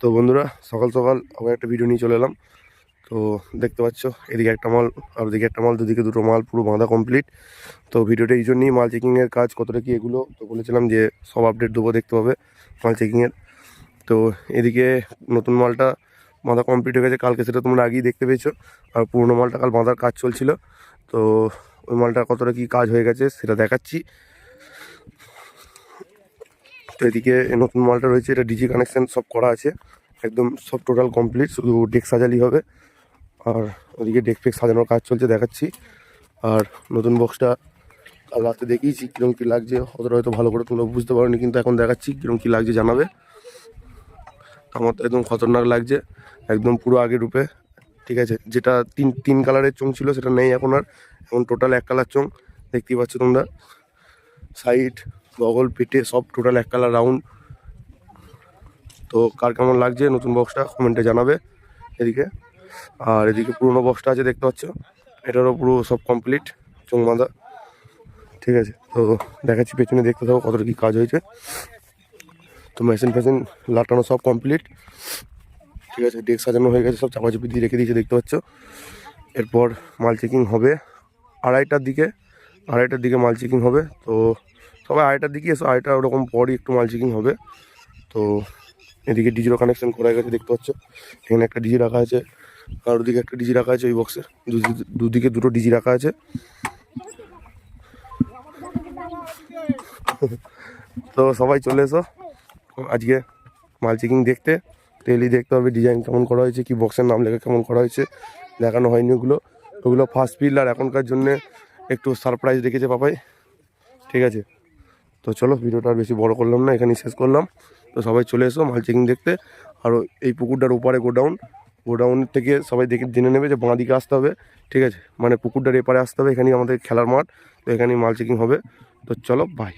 তো বন্ধুরা, সকাল সকাল আবার একটা ভিডিও নিয়ে চলে এলাম। তো দেখতে পাচ্ছ, এদিকে একটা মাল আর ওদিকে একটা মাল, দুদিকে দুটো মাল পুরো বাঁধা কমপ্লিট। তো ভিডিওটা এই জন্যই, মাল চেকিংয়ের কাজ কতটা কি এগুলো তো বলেছিলাম যে সব আপডেট দেবো, দেখতে হবে মাল চেকিংয়ের। তো এদিকে নতুন মালটা বাঁধা কমপ্লিট হয়ে গেছে কালকে, সেটা তোমরা আগেই দেখতে পেয়েছো। আর পুরোনো মালটা কাল বাঁধার কাজ চলছিল। তো ওই মালটা কতটা কি কাজ হয়ে গেছে সেটা দেখাচ্ছি। তো এদিকে নতুন মালটা রয়েছে, এটা ডিজি কানেকশান সব করা আছে, একদম সব টোটাল কমপ্লিট, শুধু ডেক সাজালি হবে। আর ওদিকে ডেক ফেক সাজানোর কাজ চলছে, দেখাচ্ছি। আর নতুন বক্সটা কাল রাতে দেখিয়েছি কীরকম কী লাগছে, অতটা হয়তো ভালো করে তোমরা বুঝতে পারোনি, কিন্তু এখন দেখাচ্ছি কীরকম কী লাগছে জানাবে। আমার তো একদম খতরনাক লাগছে, একদম পুরো আগের রূপে। ঠিক আছে, যেটা তিন কালারের চোঙ ছিল সেটা নেই এখন আর, এখন টোটাল এক কালার চোঙ দেখতেই পাচ্ছ তোমরা। সাইড, বগল, পেটে সব টোটাল এক কালার রাউন্ড। তো কার কেমন লাগছে নতুন বক্সটা কমেন্টে জানাবে এদিকে। আর এদিকে পুরোনো বক্সটা আছে দেখতে পাচ্ছ, এটারও পুরো সব কমপ্লিট চোঙ বাঁধা। ঠিক আছে, তো দেখাচ্ছি পেছনে, দেখতে থাকো কতটা কী কাজ হয়েছে। তো মেশিন ফ্যাশিন লাটানো সব কমপ্লিট। ঠিক আছে, ডেক সাজানো হয়ে গেছে, সব চাপাচাপি দিয়ে রেখে দিয়েছে দেখতে পাচ্ছ। এরপর মাল চেকিং হবে আড়াইটার দিকে মাল চেকিং হবে। তো সবাই আড়াইটার দিকে এসো, আড়াইটা ওরকম পরই একটু মাল চেকিং হবে। তো এদিকে ডিজিরও কানেকশন করা গেছে দেখতে পাচ্ছ, এখানে একটা ডিজি রাখা আছে, আর ওদিকে একটা ডিজি রাখা আছে। ওই বক্সে দুদিকে দুটো ডিজি রাখা আছে। তো সবাই চলে এসো আজকে মাল চেকিং দেখতে। টেলি দেখতে হবে ডিজাইন কেমন করা হয়েছে, কি বক্সের নাম লেখা কেমন করা হয়েছে, দেখানো হয়নি ওগুলো ফার্স্ট ফিল। আর এখনকার জন্যে একটু সারপ্রাইজ রেখেছে পাপাই। ঠিক আছে, তো চলো ভিডিওটা আর বেশি বড় করলাম না, এখানেই শেষ করলাম। তো সবাই চলে এসো মাল চেকিং দেখতে। আর এই পুকুরটার উপরে গোডাউন থেকে সবাই জেনে নেবে যে বাঁ দিকে আসতে হবে। ঠিক আছে, মানে পুকুরটার এপারে আসতে হবে, এখানেই আমাদের খেলার মাঠ। তো এখানেই মাল চেকিং হবে। তো চলো, বাই।